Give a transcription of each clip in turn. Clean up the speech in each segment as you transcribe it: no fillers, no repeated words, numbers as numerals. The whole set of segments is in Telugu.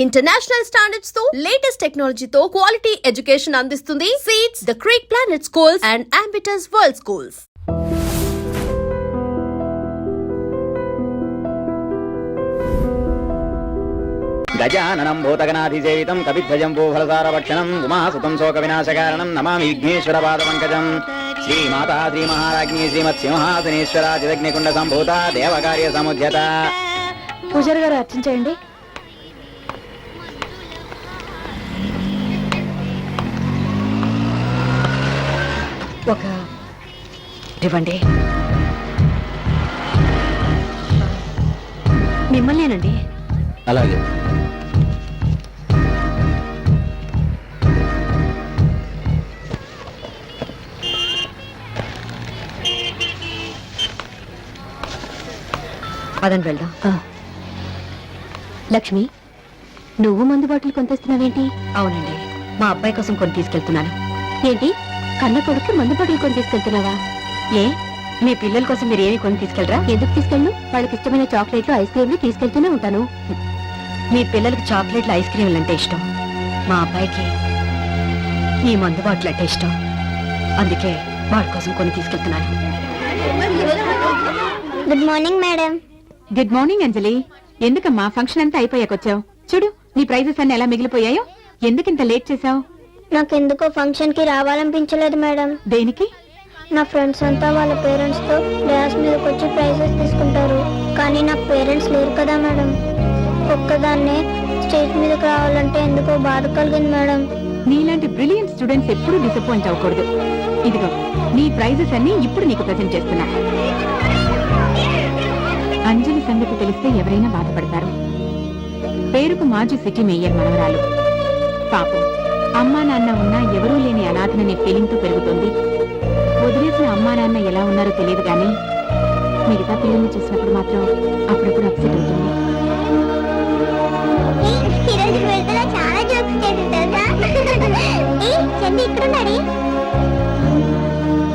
ఇంటర్నేషనల్ స్టాండర్డ్స్ తో లేటెస్ట్ టెక్నాలజీ తో క్వాలిటీ ఎడ్యుకేషన్ అందిస్తుంది సీట్స్ the Creek Planet schools and Ambitus World schools. గజాననం భూతగణాధిసేవితం కపిధ్వజం భూఫలసారభక్షణం ఉమాసుతం శోక వినాశకారణం నమామి విఘ్నేశ్వర పాదపంకజం. శ్రీమాతా శ్రీ మహారాజ్ఞి శ్రీమత్ సింహాసనేశ్వరాజిదగ్నికుండ సంభూత దేవకార్య సముద్యత. పూజారి గారు అర్చించేయండి. ఒక ఇవ్వండి. మిమ్మల్నేనండి. అలాగే పదండి వెళ్దాం. లక్ష్మి, నువ్వు మందు బాటిల్ కొనిస్తున్నావేంటి? అవునండి, మా అబ్బాయి కోసం కొని తీసుకెళ్తున్నాను. ఏంటి, కన్న కొడుకు మందు బాటిల్ కొని తీసుకెళ్తున్నావా? ఏ, మీ పిల్లల కోసం మీరు ఏమి కొని తీసుకెళ్ళరా? ఎందుకు తీసుకెళ్ళను? వాళ్ళకి ఇష్టమైన చాక్లెట్లు ఐస్ క్రీమ్లు తీసుకెళ్తూనే ఉంటాను. మీ పిల్లలకి చాక్లెట్లు ఐస్ క్రీమ్లు అంటే ఇష్టం, మా అబ్బాయికి ఈ మందు బాటిల్ అంటే ఇష్టం. అందుకే వాళ్ళ కోసం కొని తీసుకెళ్తున్నాను. Good morning madam. Good morning Anjali. ఎందుకమ్మా ఫంక్షన్ అంతా అయిపోయాకొచ్చావు? చూడు నీ ప్రైజెస్ అన్ని ఎలా మిగిలిపోయాయో. ఎందుకింత లేట్ చేసావు? నాకెందుకో ఫంక్షన్ కి రావాలనిపించలేదు మేడం. దేనికి? నా ఫ్రెండ్స్ అంతా వాళ్ళ పేరెంట్స్ తో డాన్స్ మీదకి వచ్చి ప్రైజెస్ తీసుకుంటారు, కానీ నాకు పేరెంట్స్ లేరు కదా మేడం. ఒక్కదాన్నే స్టేజ్ మీదకి రావాలంటే ఎందుకో బాధ కలిగింది మేడం. నీలాంటి బ్రిలియంట్ స్టూడెంట్స్ ఎప్పుడూ డిసప్పాయింట్ అవ్వకూడదు. ఇదిగో నీ ప్రైజెస్ అన్ని ఇప్పుడు నీకు ప్రెజెంట్ చేస్తున్నా. అంజలి సంగతి తెలిస్తే ఎవరైనా బాధపడతారు. పేరుకు మాజీ సిటీ మేయర్ మనవరాలు. పాపం, అమ్మా నాన్న ఉన్నా ఎవరూ లేని అనాథననే ఫీలింగ్ తో పెరుగుతుంది. వదిలేసిన అమ్మా నాన్న ఎలా ఉన్నారో తెలియదు గాని మిగతా పిల్లల్ని చూసినప్పుడు మాత్రం అప్పుడప్పుడు అప్సెట్ అవుతుంది.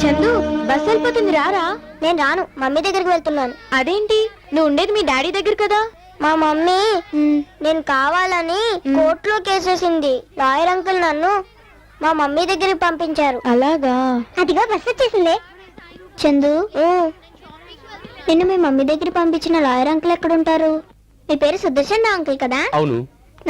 చందు, బస్ వెళ్ళిపోతుంది, రారా. నేను రాను, మమ్మీ దగ్గరికి వెళ్తున్నాను. అదేంటి, నువ్వు ఉండేది మీ డాడీ దగ్గర కదా? మా మమ్మీ నేను కావాలని కోర్టులో కేసేసింది. లాయర్ అంకుల్ నన్ను మా మమ్మీ దగ్గరికి పంపించారు. అలాగా? అదిగా బస్ వచ్చేసింది. చందు, నిన్ను మీ మమ్మీ దగ్గర పంపించిన లాయర్ అంకుల్ ఎక్కడుంటారు? మీ పేరు సుదర్శన్ అంకుల్ కదా? అవును.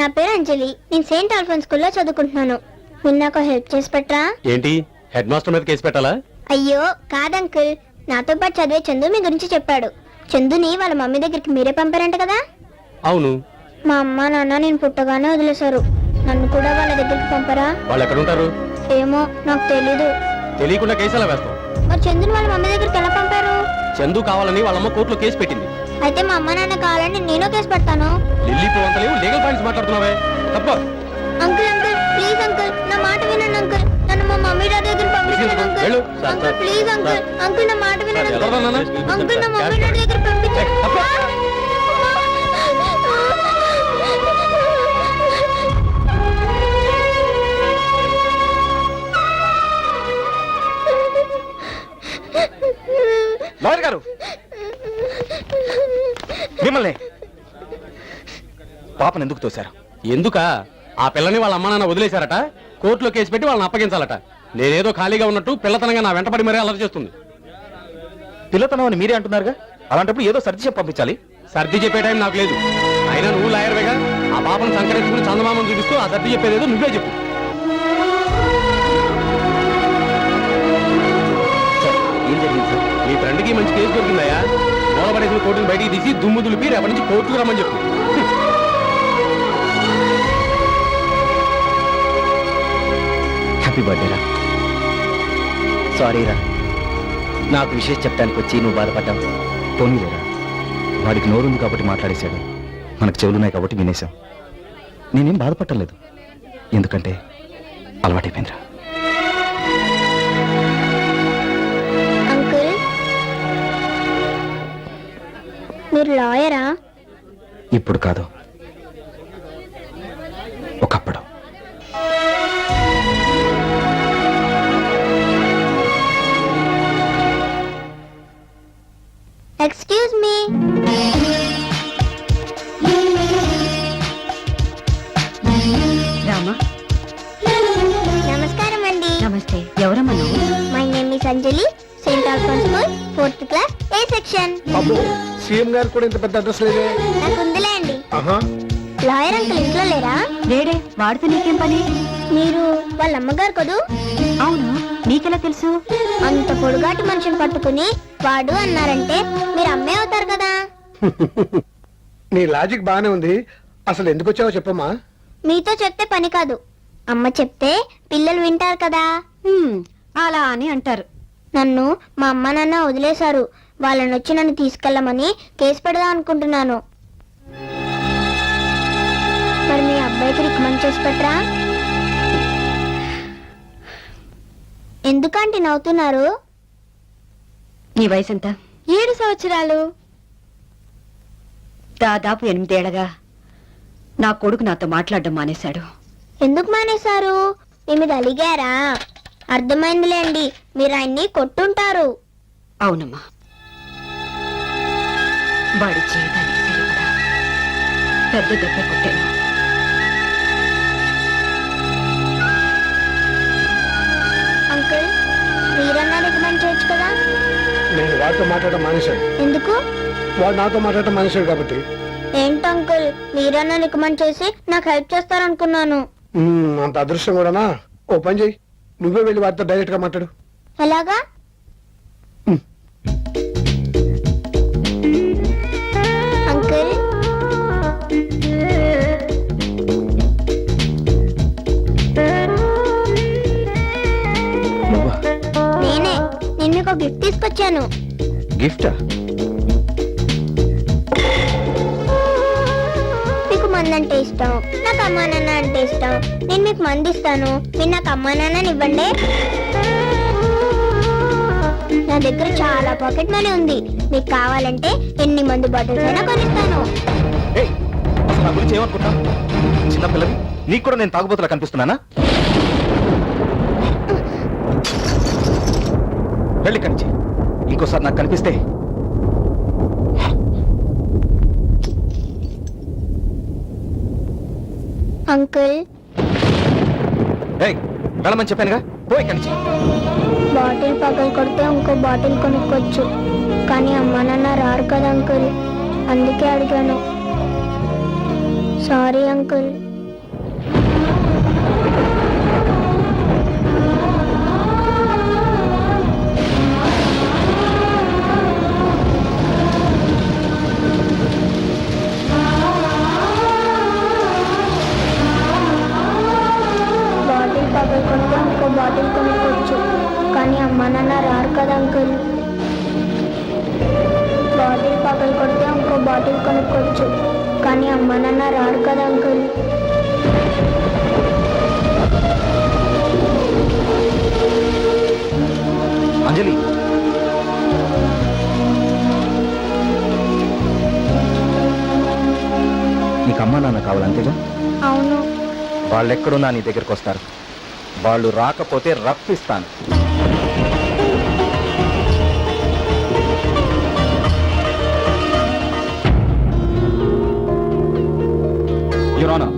నా పేరు అంజలి. నేను సెయింట్ ఆల్ఫోన్స్ స్కూల్లో చదువుకుంటున్నాను. మీరు నాకు హెల్ప్ చేసి పెట్టరా? ఏంటి, హెడ్ మాస్టర్ మీద కేసు పెట్టాలా? అయ్యో కాదంకుల్, నాతో పాటు చదివే చందు మీ గురించి చెప్పాడు. చందుని వాళ్ళ మమ్మీ దగ్గరికి మీరే పంపారంట కదా? అవును. మా అమ్మ నాన్న నేను పుట్టగానే వదిలేశారు. నన్ను కూడా వాళ్ళ దగ్గరికి పంపరా? వాళ్ళు ఎక్కడ ఉంటారు? ఏమో, నాకు తెలీదు. తెలియకుండా కేసు ఎలా వేస్తాం? మరి చందుని వాళ్ళ మమ్మీ దగ్గరికి ఎలా పంపారు? చందు కావాలని వాళ్ళమ్మ కోర్టులో కేసు పెట్టింది. అయితే మా అమ్మ నాన్న కావాలని నేను కేసు పెడతాను. లిల్లీ పోవంతలేవు, లీగల్ పాయింట్స్ మాట్లాడుతున్నావే, తప్ప. అంకుల్ అంకుల్ ప్లీజ్ అంకుల్, నా మాట వినండి అంకుల్. నన్ను మా మమ్మీ డాడీ దగ్గర పంపించండి uncle. Uncle please uncle, uncle నా మాట వినండి అంకుల్. అంకుల్ నా మమ్మీ డాడీ దగ్గర పంపించండి. లాయర్ గారు, మిమ్మల్ని పాపను ఎందుకు తోశారు? ఎందుకా? ఆ పిల్లని వాళ్ళ అమ్మ నాన్న వదిలేశారట, కోర్టులో కేసు పెట్టి వాళ్ళని అప్పగించాలట. నేనేదో ఖాళీగా ఉన్నట్టు పిల్లతనంగా నా వెంటపడి మరీ అలరి చేస్తుంది. పిల్లతనం అని మీరే అంటున్నారుగా, అలాంటప్పుడు ఏదో సర్ది చెప్పి పంపించాలి. సర్ది చెప్పే టైం నాకు లేదు. అయినా నువ్వు లాయర్వేగా, ఆ పాపను సంకరించుకుని చందమామను చూపిస్తూ ఆ సర్ది చెప్పేదేదో నువ్వే చెప్పు. ఏం జరిగింది సార్? మీ ఫ్రెండ్కి మంచి కేసు దొరికిందయా. మూలపడేసిన కోర్టును బయటికి తీసి దుమ్ము దులిపి రేపటి నుంచి కోర్టుకు రమ్మని చెప్పు. హ్యాపీ బర్త్డే రా. సారీ రా, నాకు విషయం చెప్పడానికి వచ్చి నువ్వు బాధపడ్డావు. పోనీలేరా, వాడికి నోరుంది కాబట్టి మాట్లాడేశాడు, మనకు చెవులున్నాయి కాబట్టి వినేశాం. నేనేం బాధపడలేదు, ఎందుకంటే అలవాటైపోయిందిరా. అంకుల్, మీరు లాయరా? ఇప్పుడు కాదు, ఒకప్పుడు. Excuse me. Anjali, Saint Alphonse school, 4th class, A section. అబ్బో సీఎం గారు కూడా ఇంత పెద్ద అడ్రస్ లేదే. నాకు ఉందిలే అండి. ఆహా, లాయర్ అంకుల్ ఇంట్లో లేరా? లేడే, వాడితో నీకేం పని? మీరు వాళ్ళ అమ్మగారు కదూ? అవును, నీకెలా తెలుసు? అంత పొడుగాటి మనిషిని పట్టుకుని వాడు అన్నారంటే మీరు అమ్మే అవుతారు కదా. నీ లాజిక్ బానే ఉంది. అసలు ఎందుకు వచ్చావో చెప్పమ్మా. మీతో చెప్తే పని కాదు, అమ్మ చెప్తే పిల్లలు వింటారు కదా. అలా అని అంటారు. నన్ను మా అమ్మ నాన్న వదిలేశారు. వాళ్ళని వచ్చి నన్ను తీసుకెళ్ళమని కేసు పెడదాం అనుకుంటున్నాను. మరి మీ అబ్బాయికి రికమెండ్ చేసి పెట్టరా? ఎందుకంటే నవ్వుతున్నారు? నీ వయసు ఎంత? 7 సంవత్సరాలు. దాదాపు 8 ఏళ్లగా నా కొడుకు నాతో మాట్లాడడం మానేశాడు. ఎందుకు మానేశారు? మీ మీద అలిగారా? అర్థమైందిలేండి, మీరు ఆయన్ని కొట్టుంటారు. అవునమ్మా, వాడి జీవితానికి సరిపడా పెద్ద దెబ్బ కొట్టాను. అంకుల్, మీరన్నా రికమెండ్ చేయొచ్చు కదా. నేను వాడితో మాట్లాడటం మానేశాడు. ఎందుకు? వాడు నాతో మాట్లాడటం మానేశాడు కాబట్టి. ఏంటి అంకుల్, మీరన్నా రికమెండ్ చేసి నాకు హెల్ప్ చేస్తారనుకున్నాను. అంత అదృష్టం కూడానా? ఓ పని చెయ్యి, నువ్వే వెళ్ళి వాడితో డైరెక్ట్ గా మాట్లాడు. ఎలాగా? అంకుల్, నేనే నిన్ను ఒక గిఫ్ట్ తీసుకొచ్చాను. గిఫ్టా? మీకు మంది అంటే ఇష్టం, నాకు అమ్మా నాన్న అంటే ఇష్టం. నేను మీకు మంది ఇస్తాను, మీరు నాకు అమ్మా నాన్నని ఇవ్వండి. నా దగ్గర చాలా పాకెట్ మనీ ఉంది. మీకు కావాలంటే ఎన్ని మందు బాటిల్స్ అయినా కొనిస్తాను. నా గురించి ఏమనుకుంటా? చిన్నపిల్లవి, నీకు కూడా నేను తాగుబోతులా కనిపిస్తున్నానా? వెళ్ళి కంచి, ఇంకోసారి నాకు కనిపిస్తే అంకుల్, వెళ్ళమని చెప్పానుగా, పోయి కంచి. బాటిల్ పగలు కొడితే ఇంకో బాటిల్ కొనుక్కోవచ్చు, కానీ అమ్మా నాన్న రారు కదా అంకుల్, అందుకే అడిగాను. Sorry uncle. బాటిల్ పగలు కొడితే ఇంకో బాటిల్ కొనుక్కోవచ్చు, కానీ అమ్మా నాన్న రారు కదా అంకుల్. బాటిల్ పగలు కొడితే ఇంకో బాటిల్ కొనుక్కోవచ్చు, కానీ అమ్మా నాన్న రారు కదా అంకుల్. అంజలి, నీకు అమ్మా నాన్న కావాలంతేగా? అవును. వాళ్ళెక్కడున్నా నీ దగ్గరికి వస్తారు. వాళ్ళు రాకపోతే రప్పిస్తాను. యువరానా,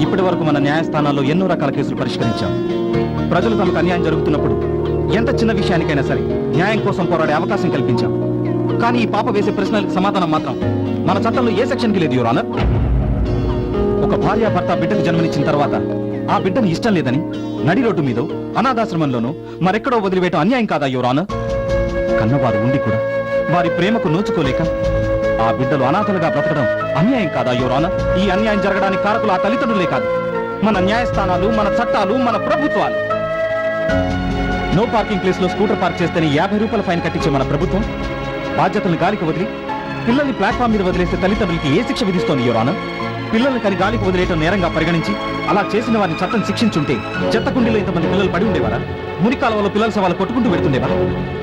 ఇప్పటి వరకు మన న్యాయస్థానాల్లో ఎన్నో రకాల కేసులు పరిష్కరించాం. ప్రజలు తమకు అన్యాయం జరుగుతున్నప్పుడు ఎంత చిన్న విషయానికైనా సరే న్యాయం కోసం పోరాడే అవకాశం కల్పించాం. కానీ ఈ పాప వేసే ప్రశ్నలకు సమాధానం మాత్రం మన చట్టంలో ఏ సెక్షన్కి లేదు యువరానా. ఒక భార్య భర్త బిడ్డకు జన్మనిచ్చిన తర్వాత ఆ బిడ్డను ఇష్టం లేదని నడి రోడ్డు మీదో అనాథాశ్రమంలోనూ మరెక్కడో వదిలివేయటం అన్యాయం కాదా యువరానా? కన్నవారు ఉండి కూడా వారి ప్రేమకు నోచుకోలేక ఆ బిడ్డలు అనాథలుగా బ్రతకడం అన్యాయం కాదా యువరానా? ఈ అన్యాయం జరగడానికి కారకులు ఆ తల్లిదండ్రులే కాదు, మన న్యాయస్థానాలు, మన చట్టాలు, మన ప్రభుత్వాలు. నో పార్కింగ్ ప్లేస్ లో స్కూటర్ పార్క్ చేస్తేనే 50 రూపాయల ఫైన్ కట్టించే మన ప్రభుత్వం బాధ్యతలను గాలికి వదిలి పిల్లల్ని ప్లాట్ఫామ్ మీద వదిలేస్తే తల్లిదండ్రులకి ఏ శిక్ష విధిస్తోంది యువరానా? పిల్లల్ని కని గాలికి వదిలేయటం నేరంగా పరిగణించి అలా చేసిన వారిని చట్టం శిక్షించుంటే చెత్తకుండీలో ఇంతమంది పిల్లలు పడి ఉండేవారా? మునికాలంలో పిల్లల సవాలు కొట్టుకుంటూ పెడుతుండేవా?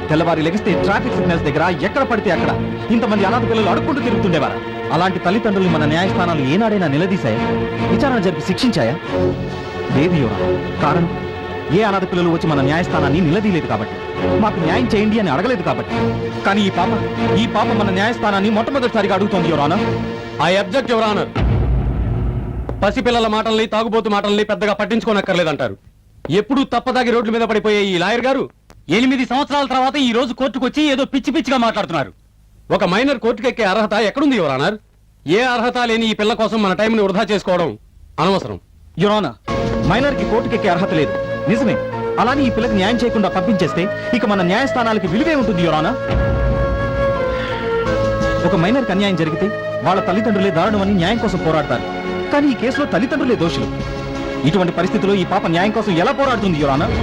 తెల్లవారి లెగిస్తే ట్రాఫిక్ సిగ్నల్స్ దగ్గర ఎక్కడ పడితే అక్కడ ఇంతమంది అనాథ పిల్లలు అడుక్కుంటూ తిరుగుతుండేవారా? అలాంటి తల్లిదండ్రులు మన న్యాయస్థానాలు ఏనాడైనా నిలదీశాయా? విచారణ జరిపి శిక్షించాయా? లేదు యువరానా. కారణం, ఏ అనాథ పిల్లలు వచ్చి మన న్యాయస్థానాన్ని నిలదీయలేదు కాబట్టి, మాకు న్యాయం చేయండి అని అడగలేదు కాబట్టి. కానీ ఈ పాప మన న్యాయస్థానాన్ని మొట్టమొదటిసారిగా అడుగుతోంది యువరానా. I object your honour. పసిపిల్లల మాటల్ని, తాగుబోతు మాటల్ని పెద్దగా పట్టించుకోనక్కర్లేదంటారు. ఎప్పుడూ తప్పదాగి రోడ్ల మీద పడిపోయే ఈ లాయర్ గారు 8 సంవత్సరాల తర్వాత ఈ రోజు కోర్టుకు వచ్చి ఏదో పిచ్చి పిచ్చిగా మాట్లాడుతున్నారు. ఒక మైనర్ కోర్టుకెక్కే అర్హత ఎక్కడుంది యువర్ ఆనర్? ఏ అర్హత లేని ఈ పిల్ల కోసం మన టైంని వృధా చేసుకోవడం అనవసరం. యువర్ మైనర్ కి కోర్టుకెక్కే అర్హత లేదు, నిజమే. అలాని ఈ పిల్లకి న్యాయం చేయకుండా పంపించేస్తే ఇక మన న్యాయస్థానాలకి విలువే ఉంటుంది యువర్. ఒక మైనర్ కి అన్యాయం జరిగితే వాళ్ళ తల్లిదండ్రులే దారుణమని న్యాయం కోసం పోరాడతారు. కానీ ఈ కేసులో తల్లిదండ్రులే దోషులు. ఇటువంటి పరిస్థితుల్లో ఈ పాప న్యాయం కోసం ఎలా పోరాడుతుంది యువర్?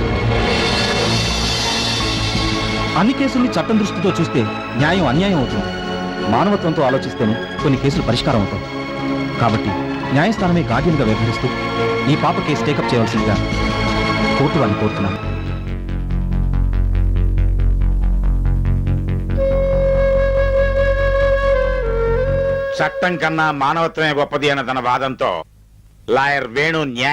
అన్ని కేసుల్ని చట్టం దృష్టితో చూస్తే న్యాయం అన్యాయం అవుతుంది. మానవత్వంతో ఆలోచిస్తేనే కొన్ని కేసులు పరిష్కారం అవుతాయి. కాబట్టి న్యాయస్థానమే గార్డియన్గా వ్యవహరిస్తూ ఈ పాప కేసు టేకప్ చేయవలసిందిగా కోర్టు వారిని కోరుతున్నాను. చట్టం కన్నా మానవత్వమే గొప్పది అన్న తన వాదంతో లాయర్ వేణు న్యాయ